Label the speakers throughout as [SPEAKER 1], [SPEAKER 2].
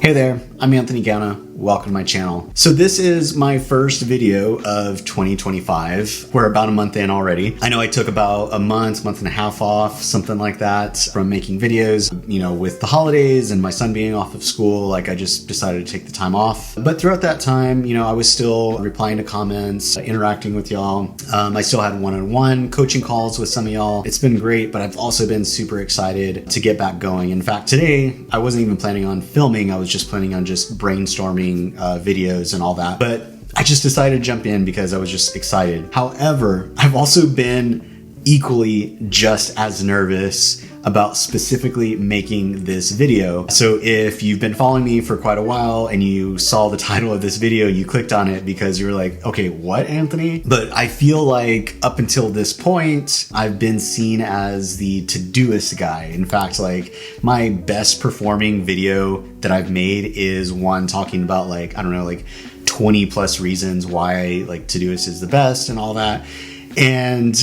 [SPEAKER 1] Hey there, I'm Anthony Gauna. Welcome to my channel. So this is my first video of 2025. We're about a month in already. I know I took about a month and a half off, something like that, from making videos. You know, with the holidays and my son being off of school, I just decided to take the time off. But throughout that time, I was still replying to comments, interacting with y'all. I still had one-on-one coaching calls with some of y'all. It's been great, but I've also been super excited to get back going. In fact, today, I wasn't even planning on filming. I was just planning on just brainstorming videos and all that. But I just decided to jump in because I was just excited. However, I've also been equally just as nervous about specifically making this video. So if you've been following me for quite a while and you saw the title of this video, you clicked on it because you were like, okay, what, Anthony? But I feel like up until this point, I've been seen as the Todoist guy. In fact, my best performing video that I've made is one talking about 20 plus reasons why Todoist is the best and all that. And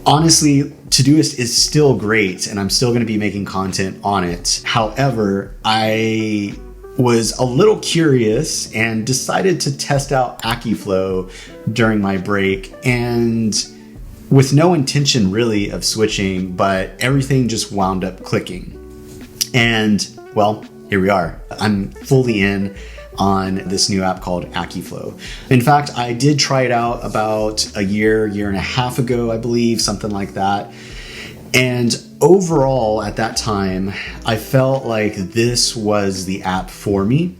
[SPEAKER 1] honestly, Todoist is still great and I'm still going to be making content on it. However, I was a little curious and decided to test out Akiflow during my break, and with no intention really of switching, but everything just wound up clicking. And well, here we are. I'm fully in on this new app called Akiflow. In fact, I did try it out about a year and a half ago, I believe, something like that. And overall, at that time, I felt like this was the app for me.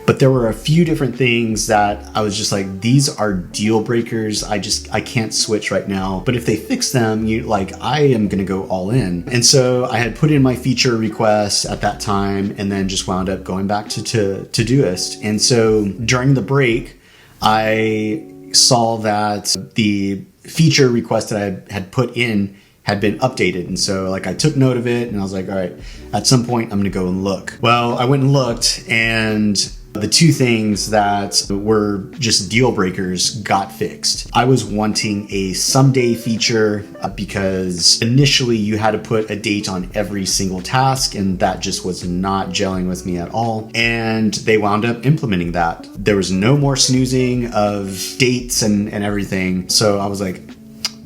[SPEAKER 1] But there were a few different things that I was just like, these are deal breakers. I can't switch right now. But if they fix them, I am going to go all in. And so I had put in my feature requests at that time and then just wound up going back to Todoist. And so during the break, I saw that the feature request that I had put in had been updated. And so I took note of it and I was like, all right, at some point I'm going to go and look. Well, I went and looked, and the two things that were just deal breakers got fixed. I was wanting a someday feature because initially you had to put a date on every single task, and that just was not gelling with me at all. And they wound up implementing that. There was no more snoozing of dates and everything. So I was like,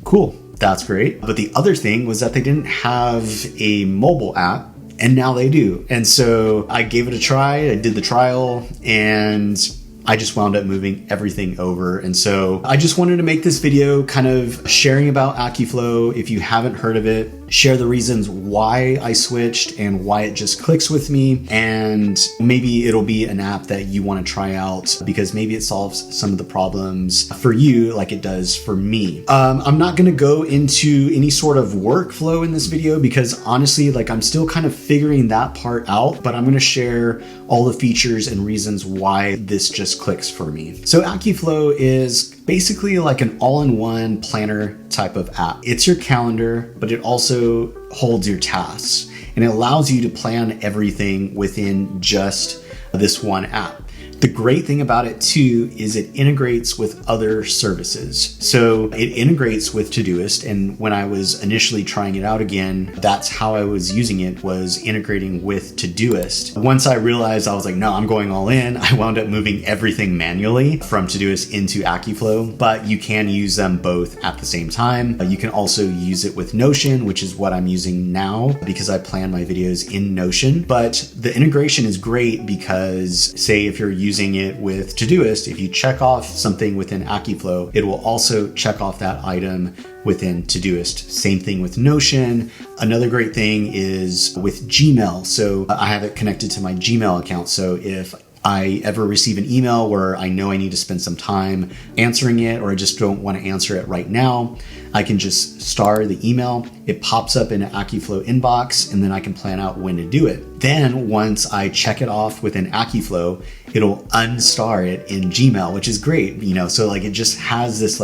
[SPEAKER 1] cool, that's great. But the other thing was that they didn't have a mobile app. And now they do. And so I gave it a try. I did the trial and I just wound up moving everything over. And so I just wanted to make this video kind of sharing about Akiflow. If you haven't heard of it, share the reasons why I switched and why it just clicks with me. And maybe it'll be an app that you want to try out because maybe it solves some of the problems for you like it does for me. I'm not going to go into any sort of workflow in this video because honestly, I'm still kind of figuring that part out, but I'm going to share all the features and reasons why this just clicks for me. So Akiflow is basically an all-in-one planner type of app. It's your calendar, but it also holds your tasks, and it allows you to plan everything within just this one app. The great thing about it too is it integrates with other services. So it integrates with Todoist, and when I was initially trying it out again, that's how I was using it, was integrating with Todoist. Once I realized, I was like, no, I'm going all in. I wound up moving everything manually from Todoist into Akiflow, but you can use them both at the same time. You can also use it with Notion, which is what I'm using now because I plan my videos in Notion. But the integration is great because, say, if you're using it with Todoist, if you check off something within Akiflow, it will also check off that item within Todoist. Same thing with Notion. Another great thing is with Gmail. So I have it connected to my Gmail account. So if I ever receive an email where I know I need to spend some time answering it, or I just don't want to answer it right now, I can just star the email. It pops up in an Akiflow inbox, and then I can plan out when to do it. Then once I check it off within Akiflow, it'll unstar it in Gmail, which is great, so it just has this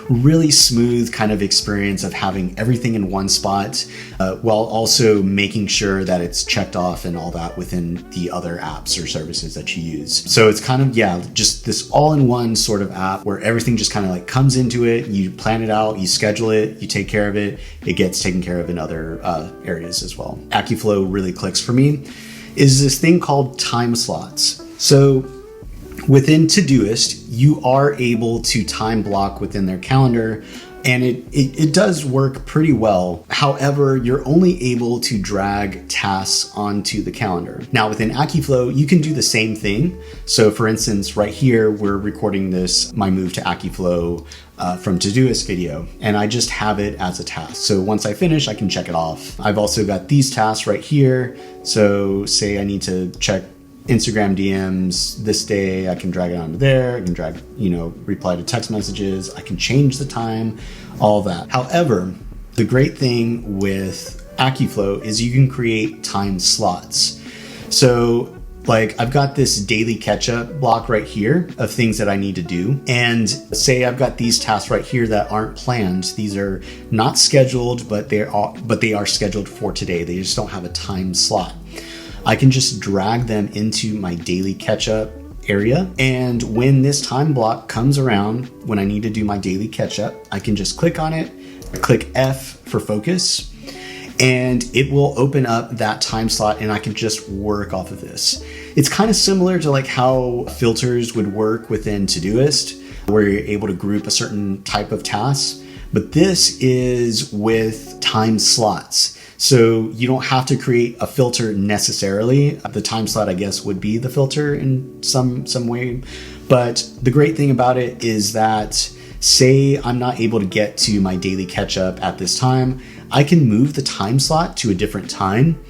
[SPEAKER 1] really smooth kind of experience of having everything in one spot, while also making sure that it's checked off and all that within the other apps or services that you use. So it's kind of, just this all-in-one sort of app where everything just kind of comes into it, you plan it out, you schedule it, you take care of it, it gets taken care of in other areas as well. Akiflow really clicks for me. is this thing called time slots. So within Todoist, you are able to time block within their calendar, and it does work pretty well. However, you're only able to drag tasks onto the calendar. Now within Akiflow, you can do the same thing. So for instance, right here, we're recording this, my move to Akiflow from Todoist video, and I just have it as a task. So once I finish, I can check it off. I've also got these tasks right here. So say I need to check Instagram DMs this day, I can drag it onto there. I can drag, reply to text messages. I can change the time, all that. However, the great thing with Akiflow is you can create time slots. So like I've got this daily catch up block right here of things that I need to do. And say I've got these tasks right here that aren't planned. These are not scheduled, but they are scheduled for today. They just don't have a time slot. I can just drag them into my daily catch-up area. And when this time block comes around, when I need to do my daily catch-up, I can just click on it, click F for focus, and it will open up that time slot and I can just work off of this. It's kind of similar to like how filters would work within Todoist, where you're able to group a certain type of tasks, but this is with time slots. So you don't have to create a filter necessarily. The time slot, I guess, would be the filter in some way. But the great thing about it is that say I'm not able to get to my daily catch up at this time, I can move the time slot to a different time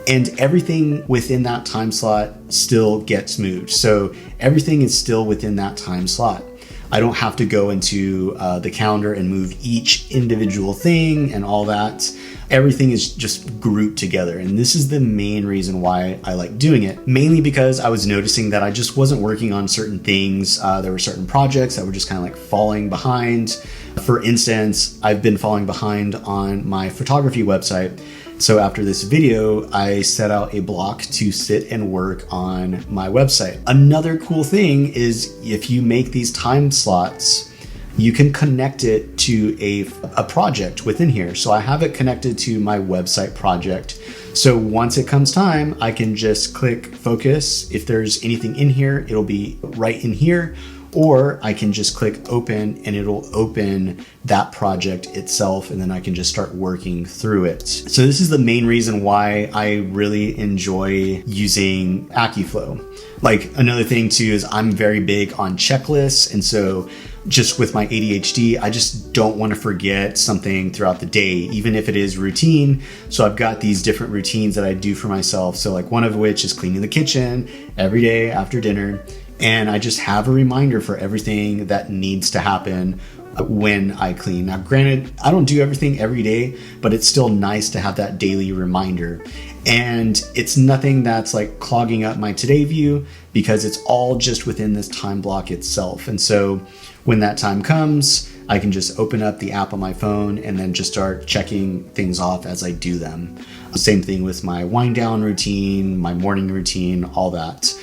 [SPEAKER 1] and everything within that time slot still gets moved. So everything is still within that time slot. I don't have to go into the calendar and move each individual thing and all that. Everything is just grouped together. And this is the main reason why I like doing it. Mainly because I was noticing that I just wasn't working on certain things. There were certain projects that were just kind of like falling behind. For instance, I've been falling behind on my photography website. So after this video, I set out a block to sit and work on my website. Another cool thing is if you make these time slots, you can connect it to a project within here. So I have it connected to my website project. So once it comes time, I can just click focus. If there's anything in here, it'll be right in here. Or I can just click open and it'll open that project itself, and then I can just start working through it. So this is the main reason why I really enjoy using Akiflow. Like another thing too is I'm very big on checklists, and so just with my ADHD, I just don't want to forget something throughout the day, even if it is routine. So I've got these different routines that I do for myself. So like one of which is cleaning the kitchen every day after dinner. And I just have a reminder for everything that needs to happen when I clean. Now, granted, I don't do everything every day, but it's still nice to have that daily reminder. And it's nothing that's like clogging up my today view because it's all just within this time block itself. And so when that time comes, I can just open up the app on my phone and then just start checking things off as I do them. Same thing with my wind down routine, my morning routine, all that.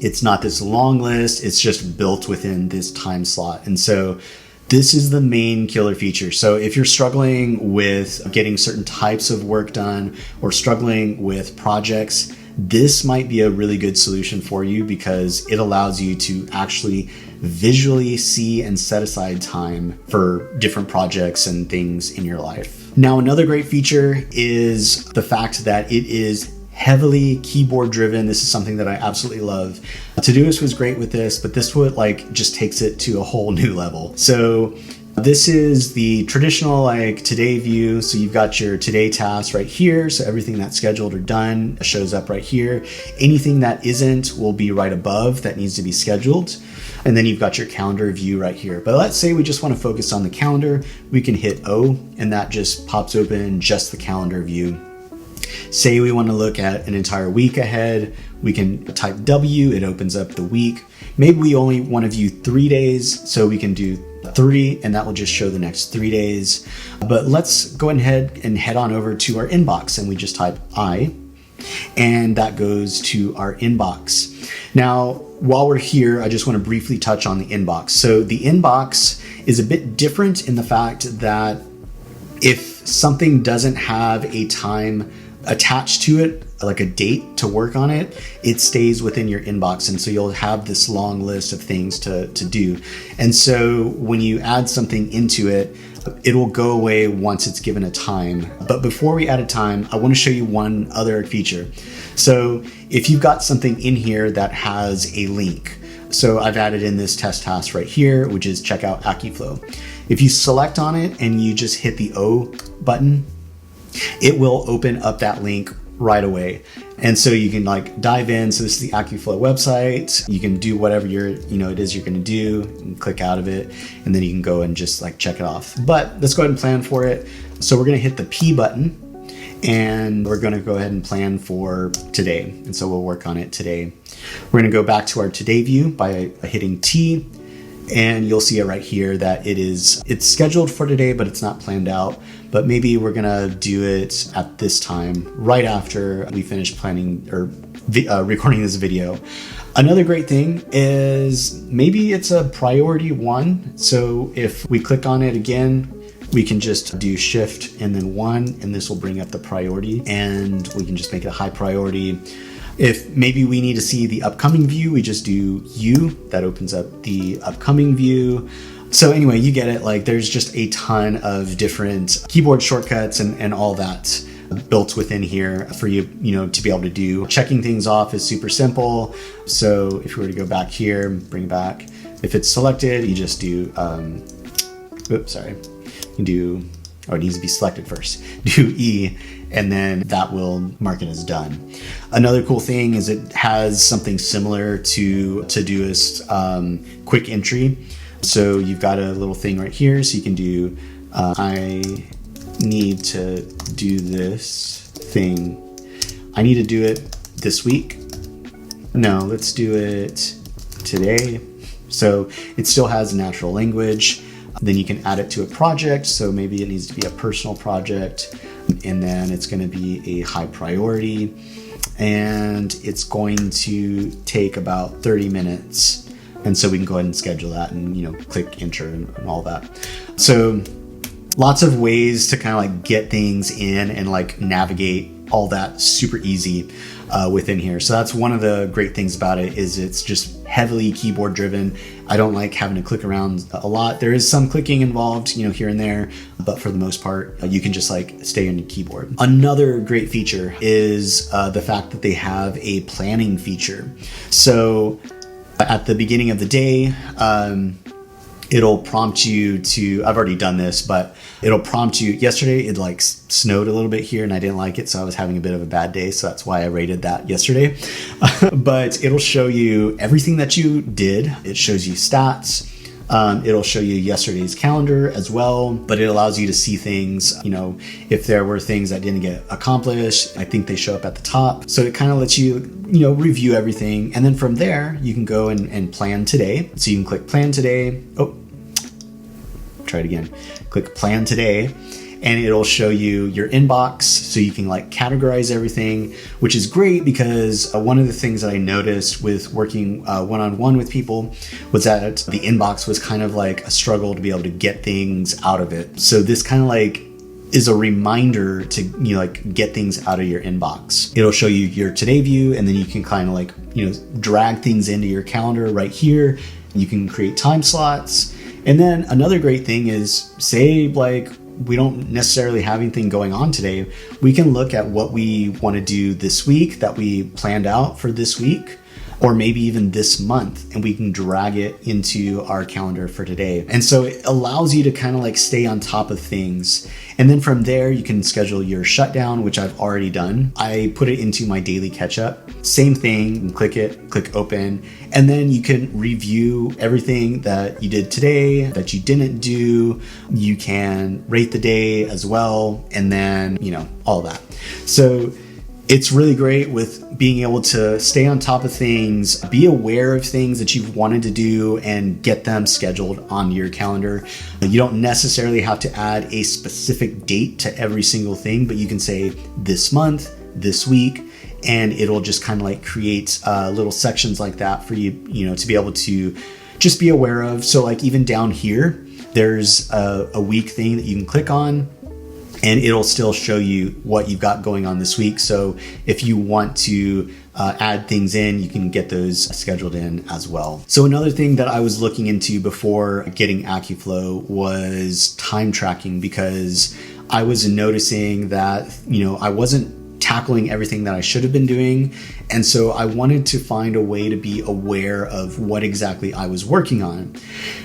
[SPEAKER 1] It's not this long list, it's just built within this time slot. And so this is the main killer feature. So if you're struggling with getting certain types of work done or struggling with projects, this might be a really good solution for you because it allows you to actually visually see and set aside time for different projects and things in your life. Now, another great feature is the fact that it is heavily keyboard driven. This is something that I absolutely love. Todoist was great with this, but this would like just takes it to a whole new level. So this is the traditional like today view. So you've got your today tasks right here. So everything that's scheduled or done shows up right here. Anything that isn't will be right above that needs to be scheduled. And then you've got your calendar view right here. But let's say we just want to focus on the calendar. We can hit O and that just pops open just the calendar view. Say we want to look at an entire week ahead, we can type W, it opens up the week. Maybe we only want to view 3 days, so we can do 3 and that will just show the next 3 days. But let's go ahead and head on over to our inbox and we just type I, and that goes to our inbox. Now, while we're here, I just want to briefly touch on the inbox. So the inbox is a bit different in the fact that if something doesn't have a time attach to it like a date to work on it, it stays within your inbox. And so you'll have this long list of things to do. And so when you add something into it, it'll go away once it's given a time. But before we add a time, I want to show you one other feature. So if you've got something in here that has a link, so I've added in this test task right here, which is check out Akiflow. If you select on it and you just hit the O button, it will open up that link right away. And so you can like dive in. So this is the Akiflow website. You can do whatever it is you're going to do, and click out of it, and then you can go and just like check it off. But let's go ahead and plan for it. So we're going to hit the P button, and we're going to go ahead and plan for today. And so we'll work on it today. We're going to go back to our today view by hitting T, and you'll see it right here that it's scheduled for today, but it's not planned out. But maybe we're gonna do it at this time, right after we finish planning or recording this video. Another great thing is maybe it's a priority 1. So if we click on it again, we can just do shift and then 1, and this will bring up the priority, and we can just make it a high priority. If maybe we need to see the upcoming view, we just do U, that opens up the upcoming view. So anyway, you get it. Like there's just a ton of different keyboard shortcuts and all that built within here for you to be able to do. Checking things off is super simple. So if we were to go back here, bring it back, if it's selected, you just do, it needs to be selected first. Do E, and then that will mark it as done. Another cool thing is it has something similar to Todoist quick entry. So you've got a little thing right here, so you can do, I need to do this thing. I need to do it this week. No, let's do it today. So it still has natural language. Then you can add it to a project. So maybe it needs to be a personal project, and then it's going to be a high priority, and it's going to take about 30 minutes. And so we can go ahead and schedule that and, click enter and all that. So lots of ways to kind of like get things in and like navigate all that super easy within here. So that's one of the great things about it, is it's just heavily keyboard driven. I don't like having to click around a lot. There is some clicking involved, here and there, but for the most part, you can just like stay on your keyboard. Another great feature is the fact that they have a planning feature. So at the beginning of the day, it'll prompt you to, I've already done this, but it'll prompt you. Yesterday, it like snowed a little bit here and I didn't like it. So I was having a bit of a bad day. So that's why I rated that yesterday. But it'll show you everything that you did. It shows you stats. It'll show you yesterday's calendar as well, but it allows you to see things, if there were things that didn't get accomplished. I think they show up at the top. So it kind of lets you, review everything. And then from there, you can go and plan today. So you can click plan today. Oh, try it again. Click plan today. And it'll show you your inbox, so you can like categorize everything, which is great because one of the things that I noticed with working one-on-one with people was that the inbox was kind of like a struggle to be able to get things out of it. So this kind of like is a reminder to like get things out of your inbox. It'll show you your today view, and then you can kind of like drag things into your calendar right here. You can create time slots. And then another great thing is, say like we don't necessarily have anything going on today, we can look at what we want to do this week that we planned out for this week, or maybe even this month, and we can drag it into our calendar for today. And so it allows you to kind of like stay on top of things. And then from there, you can schedule your shutdown, which I've already done. I put it into my daily catch up. Same thing, click it, click open, and then you can review everything that you did today, that you didn't do. You can rate the day as well, and then, all that. So it's really great with being able to stay on top of things, be aware of things that you've wanted to do, and get them scheduled on your calendar. You don't necessarily have to add a specific date to every single thing, but you can say this month, this week, and it'll just kind of like create little sections like that for you, to be able to just be aware of. So like even down here, there's a week thing that you can click on. and it'll still show you what you've got going on this week. So if you want to add things in, you can get those scheduled in as well. So another thing that I was looking into before getting Akiflow was time tracking, because I was noticing that, I wasn't tackling everything that I should have been doing. And so I wanted to find a way to be aware of what exactly I was working on.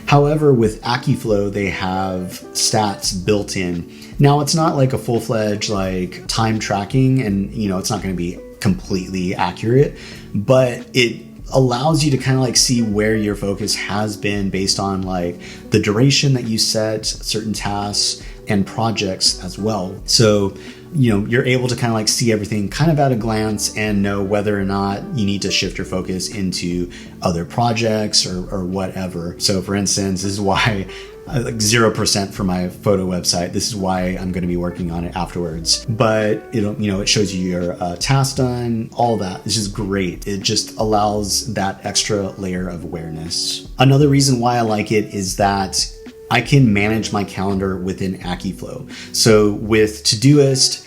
[SPEAKER 1] However, with Akiflow, they have stats built in. Now, it's not like a full-fledged like time tracking, and it's not going to be completely accurate, but it allows you to kind of like see where your focus has been based on like the duration that you set certain tasks and projects as well. So you're able to kind of like see everything kind of at a glance and know whether or not you need to shift your focus into other projects or whatever. So for instance, this is why like 0% for my photo website. This is why I'm going to be working on it afterwards. But it shows you your task done, all that. It's just great. It just allows that extra layer of awareness. Another reason why I like it is that I can manage my calendar within Akiflow. So with Todoist,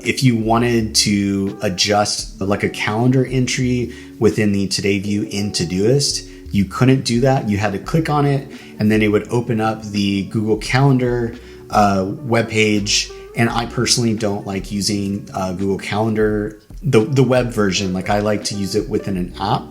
[SPEAKER 1] if you wanted to adjust like a calendar entry within the Today view in Todoist, you couldn't do that. You had to click on it, and then it would open up the Google Calendar webpage. And I personally don't like using Google Calendar, the web version. Like, I like to use it within an app.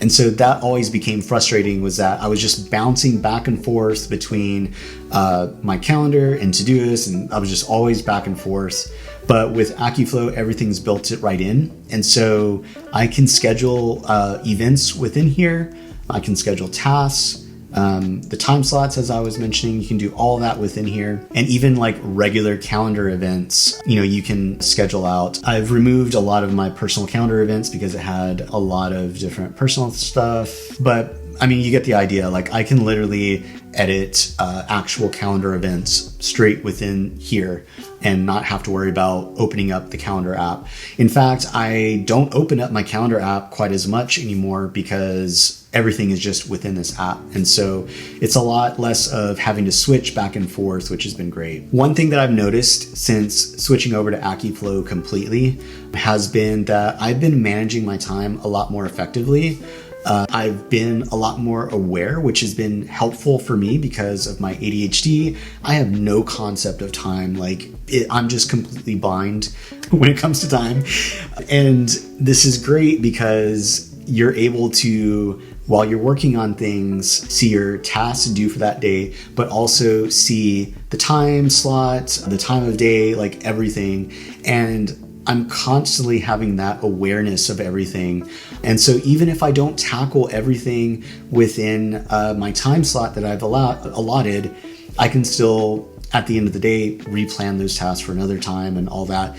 [SPEAKER 1] And so that always became frustrating, was that I was just bouncing back and forth between my calendar and Todoist, and I was just always back and forth. But with Akiflow, everything's built it right in. And so I can schedule events within here. I can schedule tasks, the time slots, as I was mentioning, you can do all that within here. And even like regular calendar events, you can schedule out. I've removed a lot of my personal calendar events because it had a lot of different personal stuff. But I mean, you get the idea. Like, I can literally edit actual calendar events straight within here and not have to worry about opening up the calendar app. In fact, I don't open up my calendar app quite as much anymore because everything is just within this app. And so it's a lot less of having to switch back and forth, which has been great. One thing that I've noticed since switching over to Akiflow completely has been that I've been managing my time a lot more effectively. I've been a lot more aware, which has been helpful for me because of my ADHD. I have no concept of time. I'm just completely blind when it comes to time. And this is great because you're able to, while you're working on things, see your tasks to do for that day, but also see the time slots, the time of day, like everything. And I'm constantly having that awareness of everything. And so even if I don't tackle everything within my time slot that I've allotted, I can still, at the end of the day, replan those tasks for another time and all that.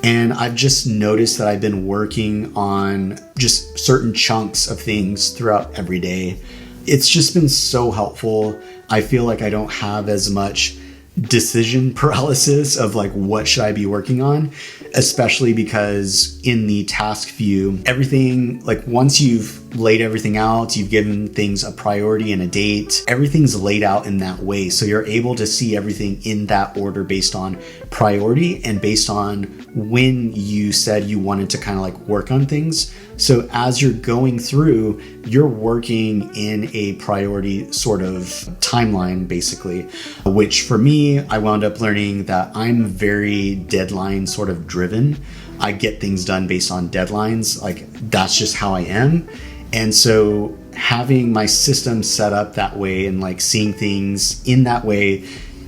[SPEAKER 1] And I've just noticed that I've been working on just certain chunks of things throughout every day. It's just been so helpful. I feel like I don't have as much decision paralysis of like, what should I be working on? Especially because in the task view, everything, like once you've laid everything out, you've given things a priority and a date, everything's laid out in that way. So you're able to see everything in that order based on priority and based on when you said you wanted to kind of like work on things. So as you're going through, you're working in a priority sort of timeline, basically, which for me, I wound up learning that I'm very deadline sort of driven. I get things done based on deadlines. Like, that's just how I am. And so having my system set up that way and like seeing things in that way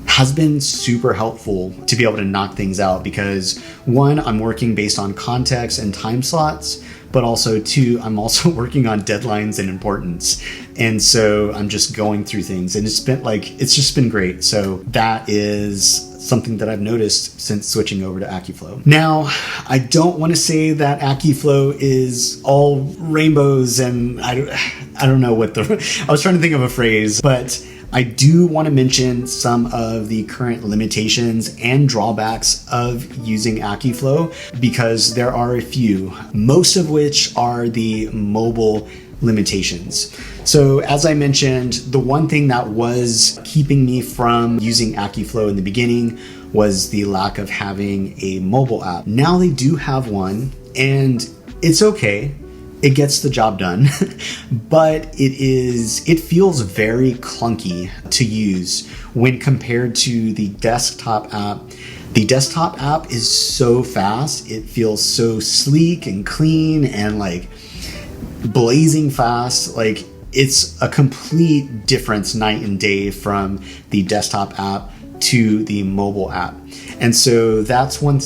[SPEAKER 1] has been super helpful to be able to knock things out, because one, I'm working based on context and time slots, but also two, I'm also working on deadlines and importance. And so I'm just going through things, and it's just been great. So that is something that I've noticed since switching over to Akiflow. Now, I don't want to say that Akiflow is all rainbows, and I don't know what I was trying to think of a phrase, but I do want to mention some of the current limitations and drawbacks of using Akiflow, because there are a few, most of which are the mobile limitations. So as I mentioned, the one thing that was keeping me from using Akiflow in the beginning was the lack of having a mobile app. Now they do have one, and it's okay. It gets the job done, but it feels very clunky to use when compared to the desktop app. The desktop app is so fast. It feels so sleek and clean and like blazing fast. Like it's a complete difference night and day from the desktop app to the mobile app. And so that's one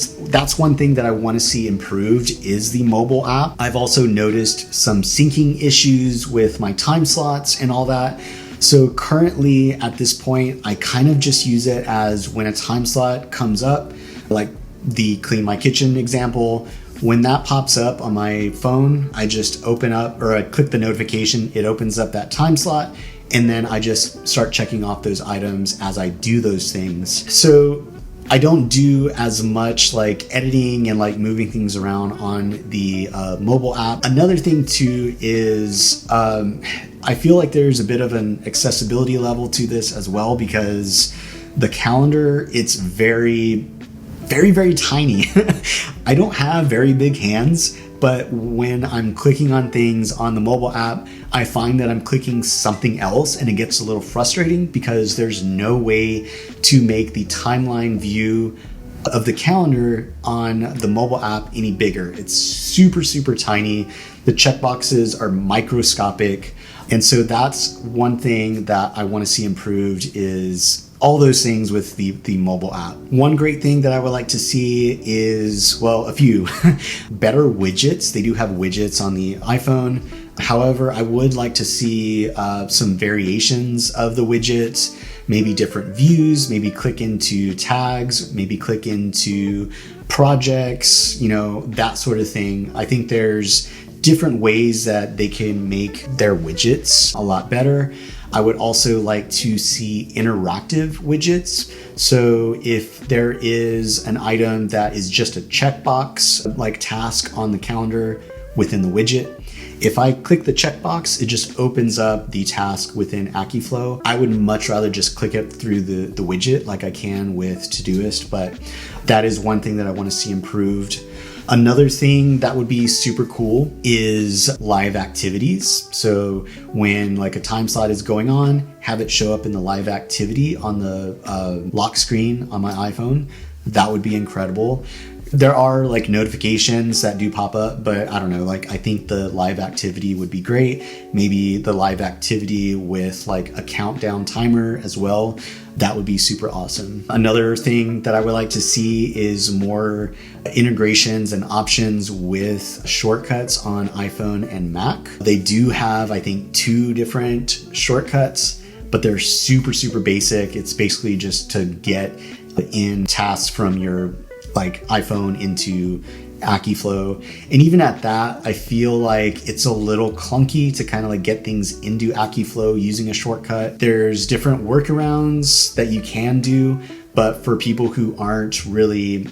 [SPEAKER 1] thing that I want to see improved is the mobile app. I've also noticed some syncing issues with my time slots and all that. So currently at this point, I kind of just use it as when a time slot comes up, like the clean my kitchen example. When that pops up on my phone, I just open up, or I click the notification, it opens up that time slot, and then I just start checking off those items as I do those things. So I don't do as much like editing and like moving things around on the mobile app. Another thing too is I feel like there's a bit of an accessibility level to this as well, because the calendar, it's very, very, very tiny. I don't have very big hands, but when I'm clicking on things on the mobile app, I find that I'm clicking something else and it gets a little frustrating because there's no way to make the timeline view of the calendar on the mobile app any bigger. It's super, super tiny. The checkboxes are microscopic. And so that's one thing that I want to see improved is all those things with the mobile app. One great thing that I would like to see is, well, a few better widgets. They do have widgets on the iPhone. However, I would like to see some variations of the widgets, maybe different views, maybe click into tags, maybe click into projects, that sort of thing. I think there's different ways that they can make their widgets a lot better. I would also like to see interactive widgets. So if there is an item that is just a checkbox, like task on the calendar within the widget, if I click the checkbox, it just opens up the task within Akiflow. I would much rather just click it through the widget like I can with Todoist, but that is one thing that I want to see improved. Another thing that would be super cool is live activities. So when like a time slot is going on, have it show up in the live activity on the lock screen on my iPhone. That would be incredible. There are like notifications that do pop up, but I don't know, like I think the live activity would be great. Maybe the live activity with like a countdown timer as well. That would be super awesome. Another thing that I would like to see is more integrations and options with shortcuts on iPhone and Mac. They do have, I think, 2 different shortcuts, but they're super, super basic. It's basically just to get in tasks from your like iPhone into Akiflow. And even at that, I feel like it's a little clunky to kind of like get things into Akiflow using a shortcut. There's different workarounds that you can do, but for people who aren't really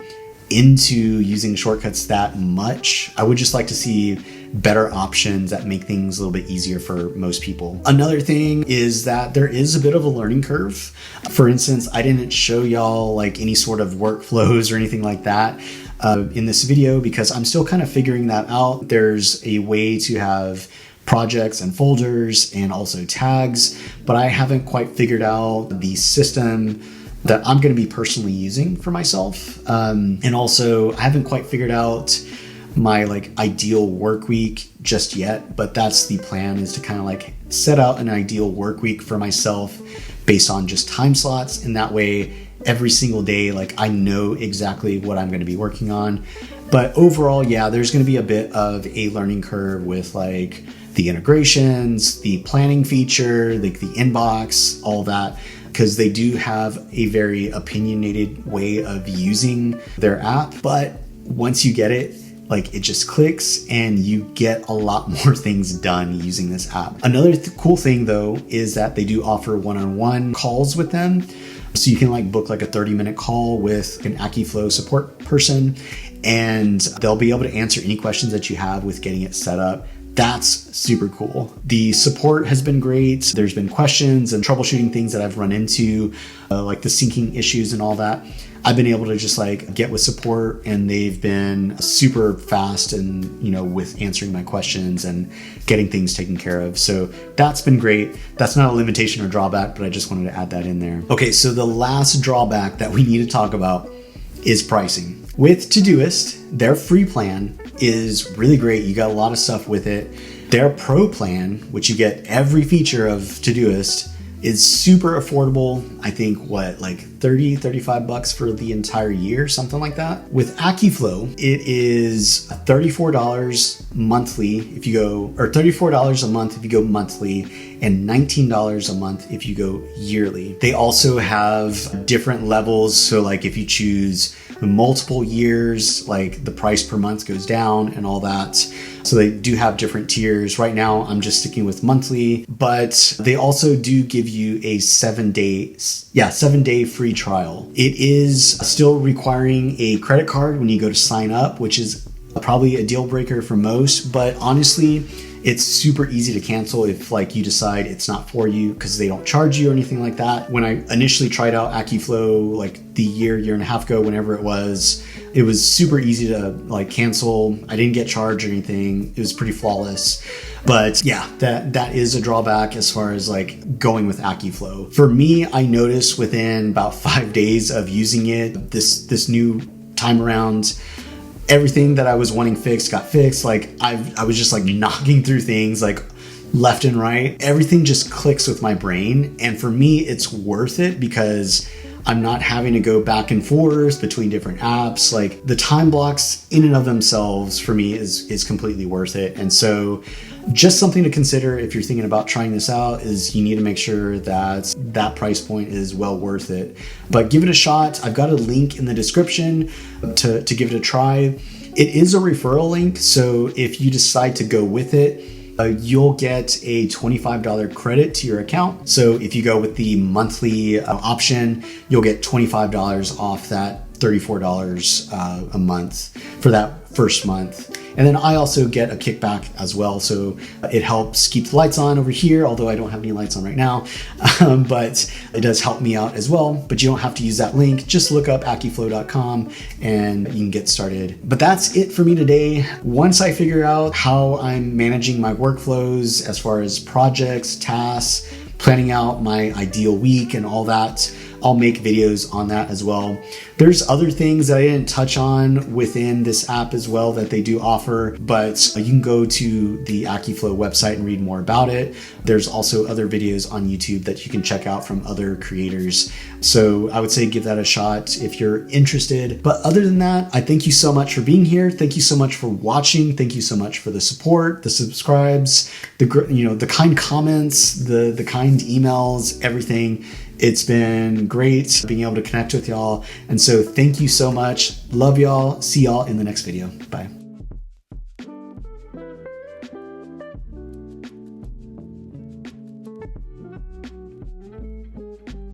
[SPEAKER 1] into using shortcuts that much, I would just like to see better options that make things a little bit easier for most people. Another thing is that there is a bit of a learning curve. For instance, I didn't show y'all like any sort of workflows or anything like that in this video because I'm still kind of figuring that out. There's a way to have projects and folders and also tags, but I haven't quite figured out the system that I'm going to be personally using for myself. And also I haven't quite figured out my like ideal work week just yet, but that's the plan, is to kind of like set out an ideal work week for myself based on just time slots. And that way every single day, like I know exactly what I'm going to be working on. But overall, yeah, there's going to be a bit of a learning curve with like the integrations, the planning feature, like the inbox, all that, because they do have a very opinionated way of using their app. But once you get it, like it just clicks and you get a lot more things done using this app. Another cool thing though is that they do offer one-on-one calls with them. So you can like book like a 30-minute call with an Akiflow support person and they'll be able to answer any questions that you have with getting it set up. That's super cool. The support has been great. There's been questions and troubleshooting things that I've run into, like the syncing issues and all that. I've been able to just like get with support, and they've been super fast and, with answering my questions and getting things taken care of. So that's been great. That's not a limitation or drawback, but I just wanted to add that in there. Okay, so the last drawback that we need to talk about is pricing. With Todoist, their free plan is really great. You got a lot of stuff with it. Their pro plan, which you get every feature of Todoist, is super affordable. I think like $35 for the entire year, something like that. With Akiflow, it is $34 monthly if you go, or $34 a month if you go monthly, and $19 a month if you go yearly. They also have different levels. So like if you choose multiple years, like the price per month goes down and all that. So they do have different tiers. Right now, I'm just sticking with monthly, but they also do give you a 7-day free trial. It is still requiring a credit card when you go to sign up, which is probably a deal breaker for most, but honestly, it's super easy to cancel if like you decide it's not for you, because they don't charge you or anything like that. When I initially tried out Akiflow, like the year and a half ago, whenever it was super easy to like cancel. I didn't get charged or anything. It was pretty flawless. But yeah, that is a drawback as far as like going with Akiflow. For me, I noticed within about 5 days of using it, this new time around, everything that I was wanting fixed got fixed. Like I was just like knocking through things like left and right. Everything just clicks with my brain. And for me, it's worth it because I'm not having to go back and forth between different apps. Like the time blocks in and of themselves for me is completely worth it. And so just something to consider if you're thinking about trying this out is you need to make sure that price point is well worth it. But give it a shot. I've got a link in the description to give it a try. It is a referral link, so if you decide to go with it, you'll get a $25 credit to your account. So if you go with the monthly option, you'll get $25 off that $34 a month for that first month. And then I also get a kickback as well. So it helps keep the lights on over here, although I don't have any lights on right now, but it does help me out as well. But you don't have to use that link. Just look up akiflow.com and you can get started. But that's it for me today. Once I figure out how I'm managing my workflows as far as projects, tasks, planning out my ideal week and all that, I'll make videos on that as well. There's other things that I didn't touch on within this app as well that they do offer, but you can go to the Akiflow website and read more about it. There's also other videos on YouTube that you can check out from other creators. So I would say give that a shot if you're interested. But other than that, I thank you so much for being here. Thank you so much for watching. Thank you so much for the support, the subscribes, the kind comments, the kind emails, everything. It's been great being able to connect with y'all. And so thank you so much. Love y'all. See y'all in the next video. Bye.